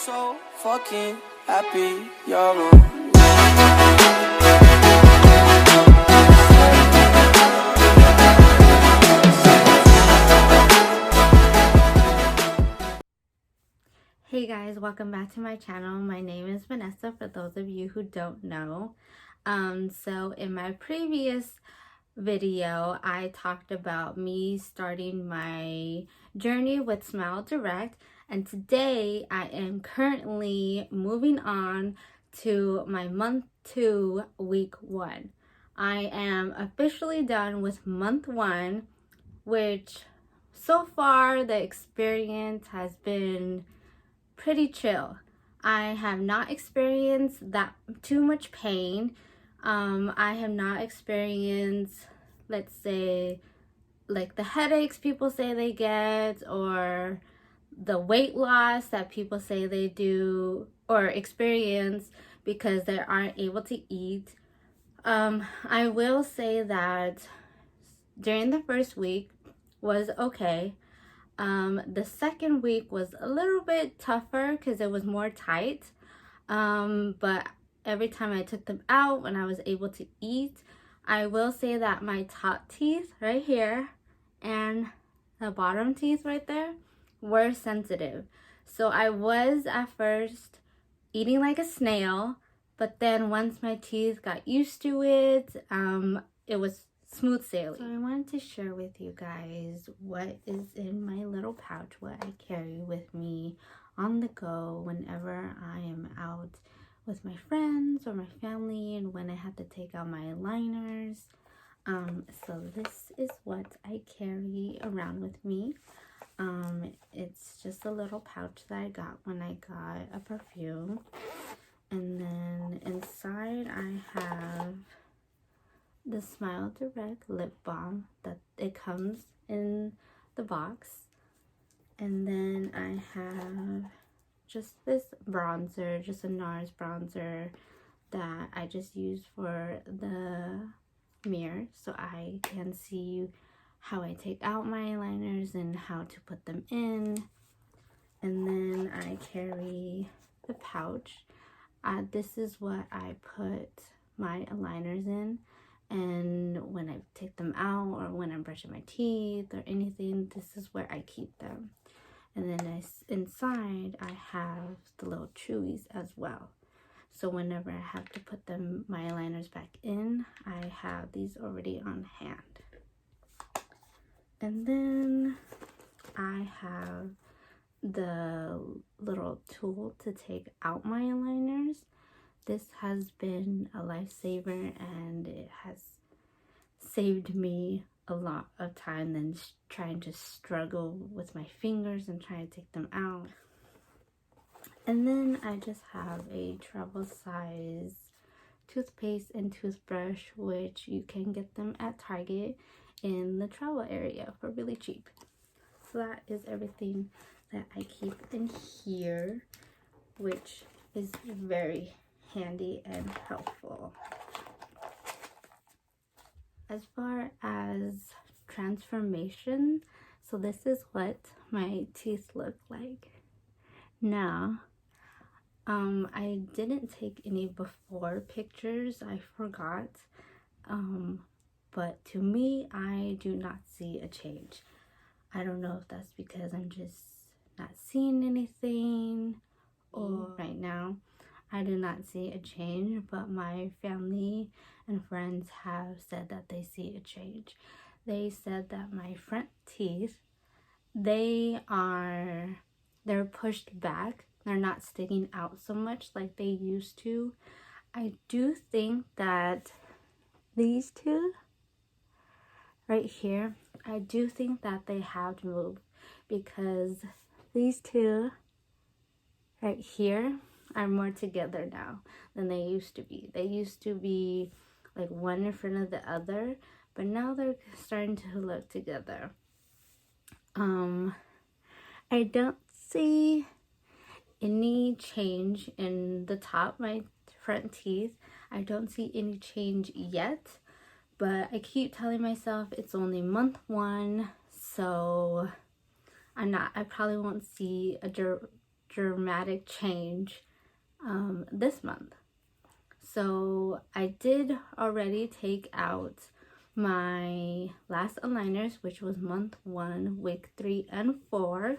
so fucking happy you're on. Hey guys, welcome back to my channel. My name is Vanessa, for those of you who don't know. So in my previous video, I talked about me starting my journey with SmileDirect, and today I am currently moving on to my month 2, week 1. I am officially done with month 1, which so far the experience has been pretty chill. I have not experienced that too much pain. I have not experienced, let's say, like the headaches people say they get, or the weight loss that people say they do or experience because they aren't able to eat. I will say that during the first week was okay. The second week was a little bit tougher because it was more tight. But every time I took them out, when I was able to eat, I will say that my top teeth right here and the bottom teeth right there were sensitive. So I was at first eating like a snail, but then once my teeth got used to it, it was smooth sailing. So I wanted to share with you guys what is in my little pouch, what I carry with me on the go whenever I am out with my friends or my family, and when I have to take out my aligners. So this is what I carry around with me. It's just a little pouch that I got when I got a perfume, and then inside I have the SmileDirect lip balm that it comes in the box, and then I have just this bronzer, just a NARS bronzer that I just use for the mirror so I can see how I take out my eyeliners and how to put them in. And then I carry the pouch. This is what I put my aligners in, and when I take them out or when I'm brushing my teeth or anything, this is where I keep them. And then inside I have the little chewies as well. So whenever I have to put my eyeliners back in, I have these already on hand. And then I have the little tool to take out my aligners. This has been a lifesaver, and it has saved me a lot of time than trying to struggle with my fingers and trying to take them out. And then I just have a travel size toothpaste and toothbrush, which you can get them at Target in the travel area for really cheap. So that is everything that I keep in here, which is very handy and helpful. As far as transformation, so this is what my teeth look like now. I didn't take any before pictures, I forgot, but to me, I do not see a change. I don't know if that's because I'm just not seeing anything, or right now I do not see a change, but my family and friends have said that they see a change. They said that my front teeth, they're pushed back. They're not sticking out so much like they used to. I do think that these two right here, I do think that they have to move, because these two right here are more together now than they used to be. They used to be like one in front of the other, but now they're starting to look together. I don't see any change in the top, my front teeth. I don't see any change yet, but I keep telling myself it's only month 1, so I probably won't see a dramatic change this month. So I did already take out my last aligners, which was month 1, week 3 and 4.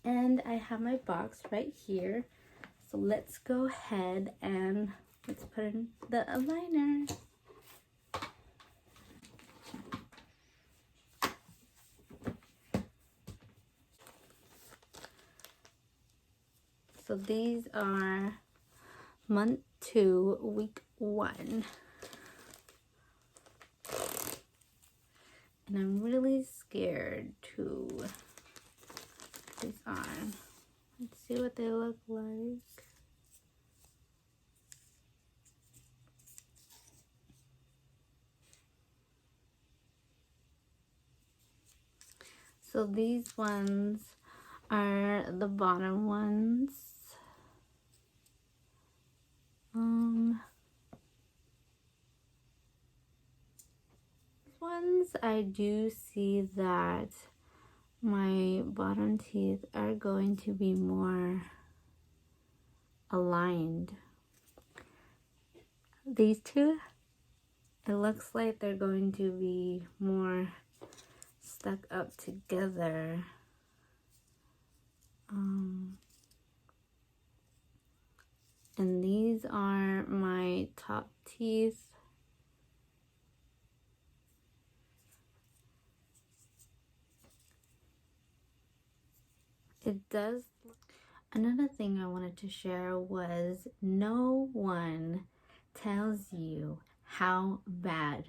And I have my box right here. So let's go ahead and let's put in the aligner. So these are month 2, week 1. And I'm really scared to put these on. Let's see what they look like. So these ones are the bottom ones. These ones I do see that my bottom teeth are going to be more aligned. These two, it looks like they're going to be more stuck up together. And these are my top teeth. It does. Another thing I wanted to share was no one tells you how bad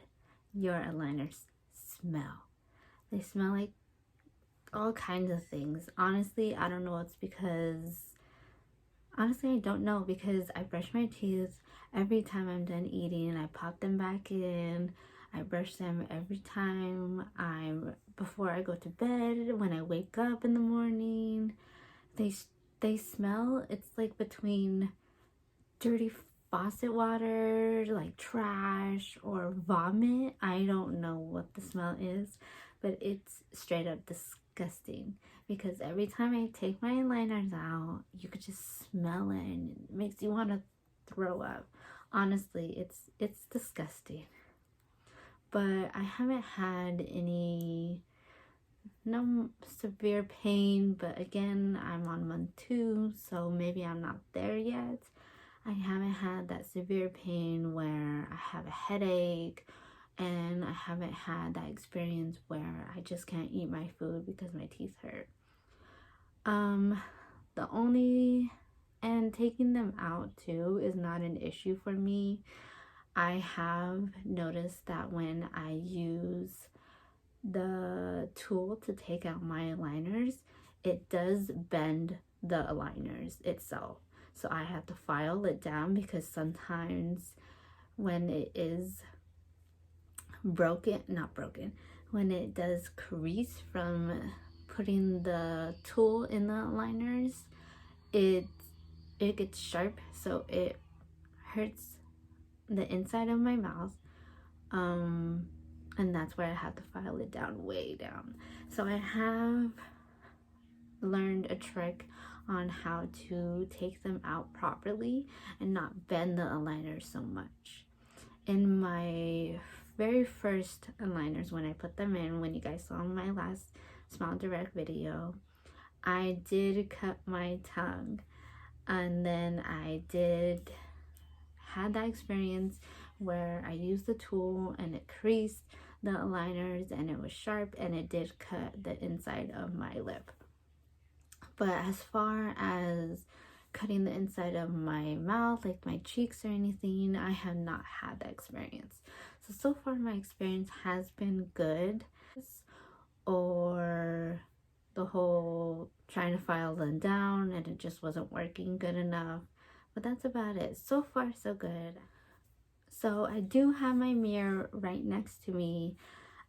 your aligners smell. They smell like all kinds of things. Honestly, I don't know. It's because, honestly, I don't know, because I brush my teeth every time I'm done eating. I pop them back in. I brush them every time before I go to bed, when I wake up in the morning. They smell, it's like between dirty faucet water, like trash, or vomit. I don't know what the smell is, but it's straight up disgusting, because every time I take my aligners out, you could just smell it and it makes you want to throw up. Honestly, it's disgusting. But I haven't had no severe pain, but again, I'm on month 2, so maybe I'm not there yet. I haven't had that severe pain where I have a headache, and I haven't had that experience where I just can't eat my food because my teeth hurt. And taking them out too is not an issue for me. I have noticed that when I use the tool to take out my aligners, it does bend the aligners itself. So I have to file it down, because sometimes when it is when it does crease from putting the tool in the aligners, it gets sharp, so it hurts the inside of my mouth. And that's where I have to file it down, way down. So I have learned a trick on how to take them out properly and not bend the aligners so much. In my very first aligners, when I put them in, when you guys saw my last Smile Direct video, I did cut my tongue, and then I had that experience where I used the tool and it creased the aligners and it was sharp, and it did cut the inside of my lip. But as far as cutting the inside of my mouth, like my cheeks or anything, I have not had that experience. So far my experience has been good. Or the whole trying to file them down and it just wasn't working good enough. But that's about it. So far so good. So I do have my mirror right next to me.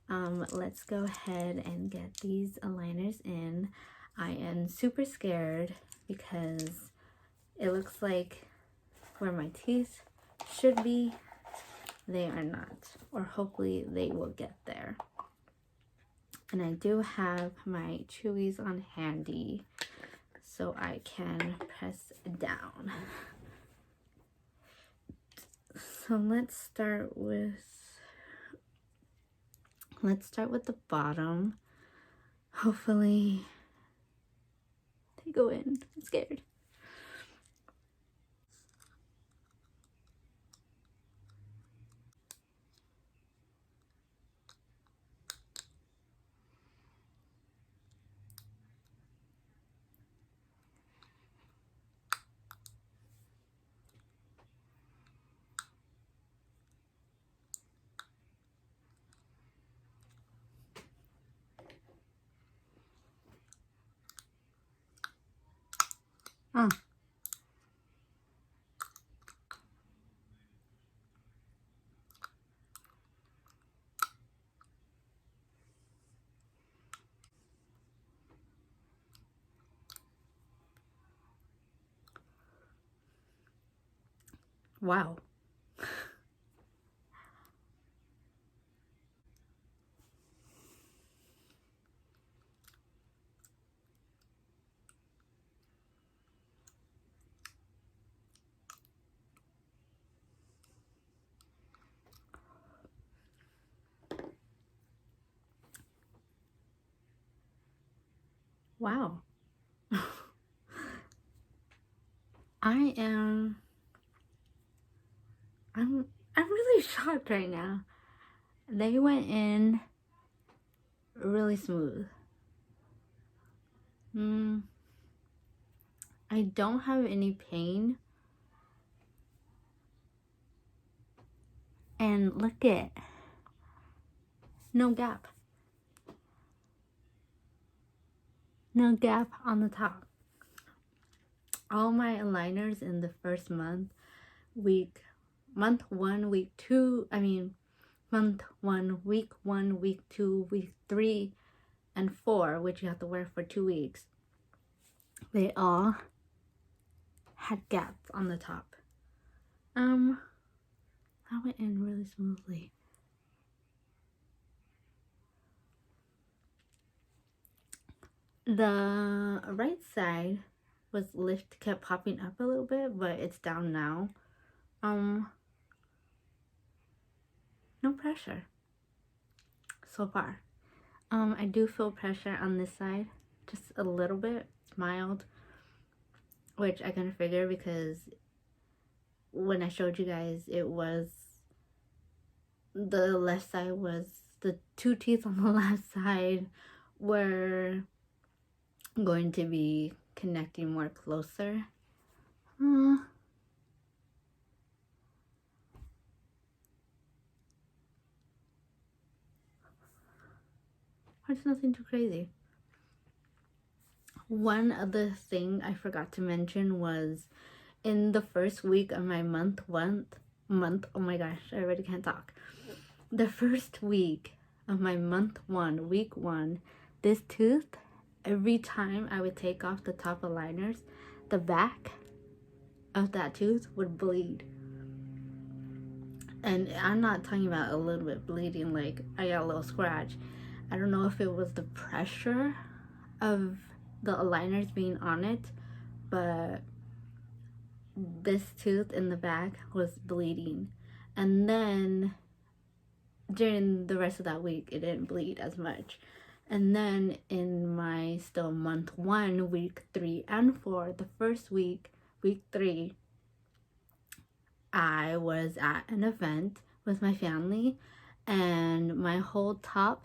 Let's go ahead and get these aligners in. I am super scared because it looks like where my teeth should be, they are not, or hopefully they will get there. And I do have my chewies on handy, so I can press down. So let's start with the bottom. Hopefully they go in. I'm scared. Oh. Wow. Wow. I'm really shocked right now. They went in really smooth. I don't have any pain. And look at, no gap. No gap on the top. All my aligners in the first month 1, week 2, month 1, week 1, week 2, week 3, and 4, which you have to wear for 2 weeks, they all had gaps on the top. That went in really smoothly. The right side was kept popping up a little bit, but it's down now. No pressure so far. I do feel pressure on this side, just a little bit, mild, which I kind of figure because when I showed you guys, it was the left side was the 2 teeth on the left side were going to be connecting more closer. It's nothing too crazy. One other thing I forgot to mention was in the first week of my month, oh my gosh, I already can't talk. The first week of my month 1, week 1, this tooth, every time I would take off the top aligners, the back of that tooth would bleed. And I'm not talking about a little bit bleeding, like I got a little scratch. I don't know if it was the pressure of the aligners being on it, but this tooth in the back was bleeding. And then during the rest of that week, it didn't bleed as much. And then in my still month 1, week 3 and 4, the first week, week 3, I was at an event with my family and my whole top,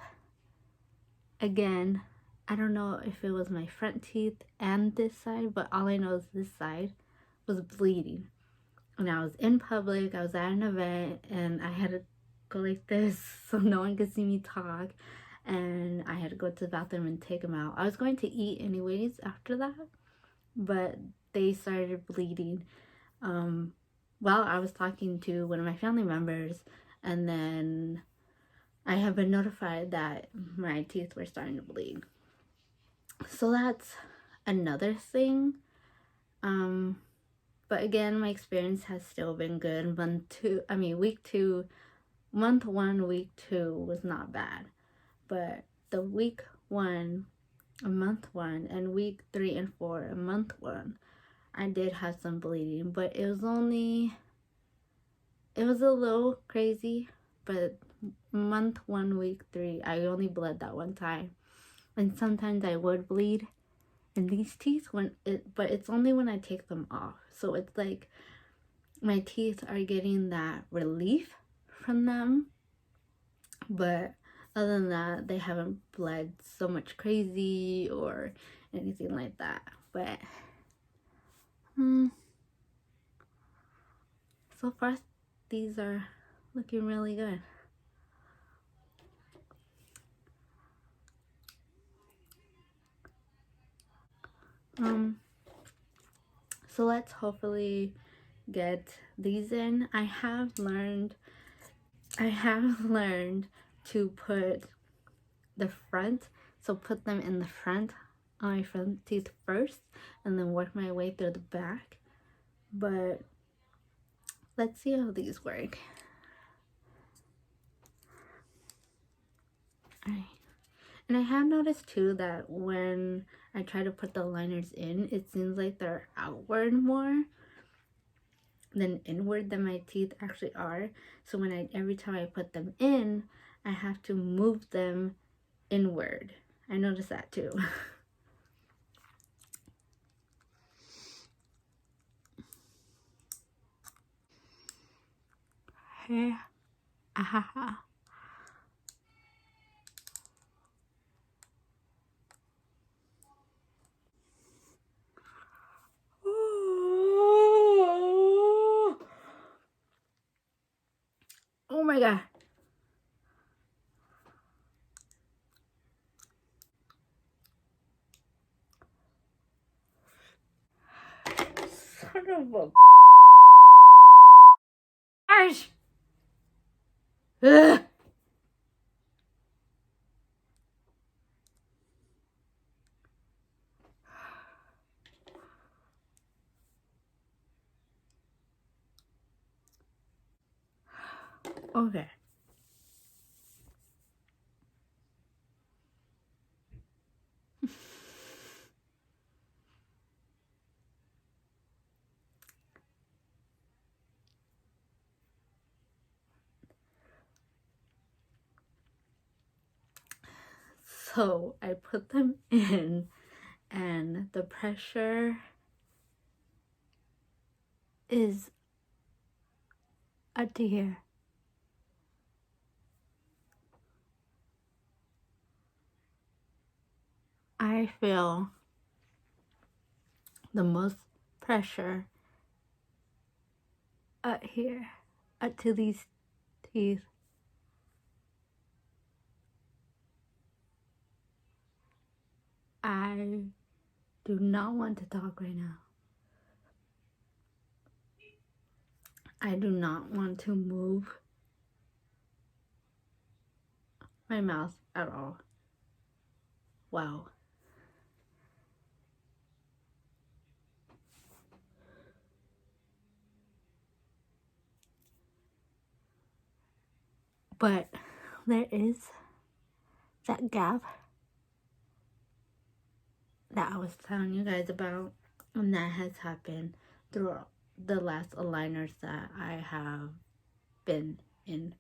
again, I don't know if it was my front teeth and this side, but all I know is this side was bleeding. And I was in public, I was at an event, and I had to go like this so no one could see me talk. And I had to go to the bathroom and take them out. I was going to eat anyways after that, but they started bleeding while I was talking to one of my family members, and then I have been notified that my teeth were starting to bleed. So that's another thing. But again, my experience has still been good. Week 2, month 1, week 2 was not bad. But the week 1 a month one, and week 3 and 4, a month one, I did have some bleeding, but it was a little crazy. But month 1, week 3, I only bled that one time, and sometimes I would bleed in these teeth but it's only when I take them off. So it's like my teeth are getting that relief from them, but other than that, they haven't bled so much crazy or anything like that. But so far these are looking really good. So let's hopefully get these in. I have learned to put the front, so put them in the front on my front teeth first and then work my way through the back. But let's see how these work. Alright. And I have noticed too that when I try to put the liners in, it seems like they're outward more than inward than my teeth actually are. So when every time I put them in, I have to move them inward. I noticed that too. Hey. Ahaha. Oh my god. Son of a gosh. Ugh. Okay. So I put them in, and the pressure is up to here. I feel the most pressure up here, up to these teeth. I do not want to talk right now. I do not want to move my mouth at all. Wow. But there is that gap that I was telling you guys about, and that has happened throughout the last aligners that I have been in.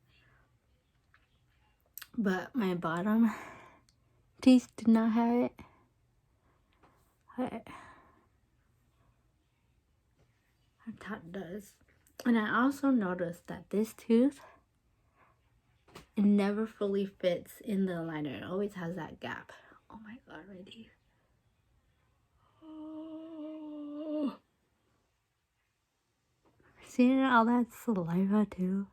But my bottom teeth do not have it. But my top does. And I also noticed that this tooth, it never fully fits in the aligner. It always has that gap. Oh my god, right here. Oh. Seeing all that saliva too.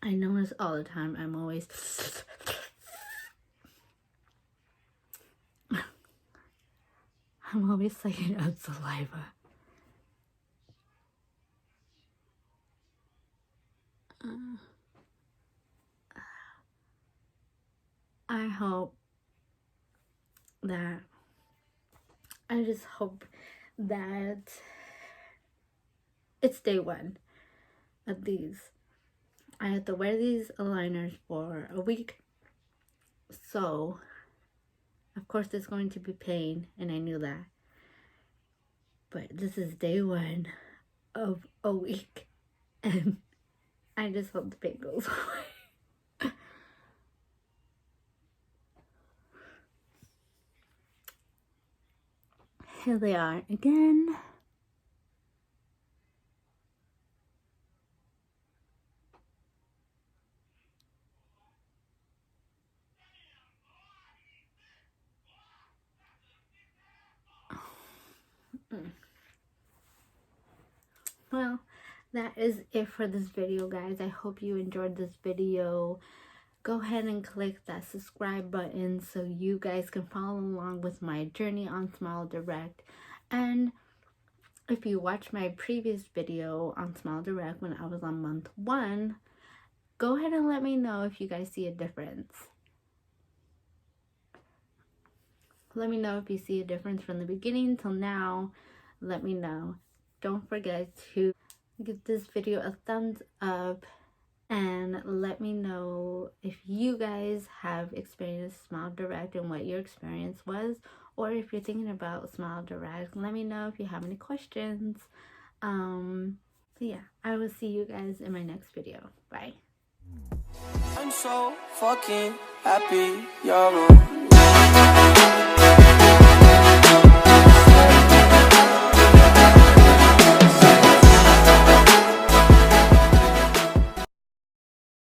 I notice all the time. I'm always sucking up saliva. I just hope that it's day one of these. I have to wear these aligners for a week, So, of course, there's going to be pain, and I knew that. But this is day 1 of a week, and I just hope the pain goes away. Here they are again. Well, that is it for this video, guys. I hope you enjoyed this video. Go ahead and click that subscribe button so you guys can follow along with my journey on SmileDirect. And if you watched my previous video on SmileDirect when I was on month 1, go ahead and let me know if you guys see a difference. Let me know if you see a difference from the beginning till now. Let me know. Don't forget to give this video a thumbs up and let me know if you guys have experienced SmileDirect and what your experience was, or if you're thinking about SmileDirect. Let me know if you have any questions. Yeah, I will see you guys in my next video. Bye. I'm so fucking happy you're on.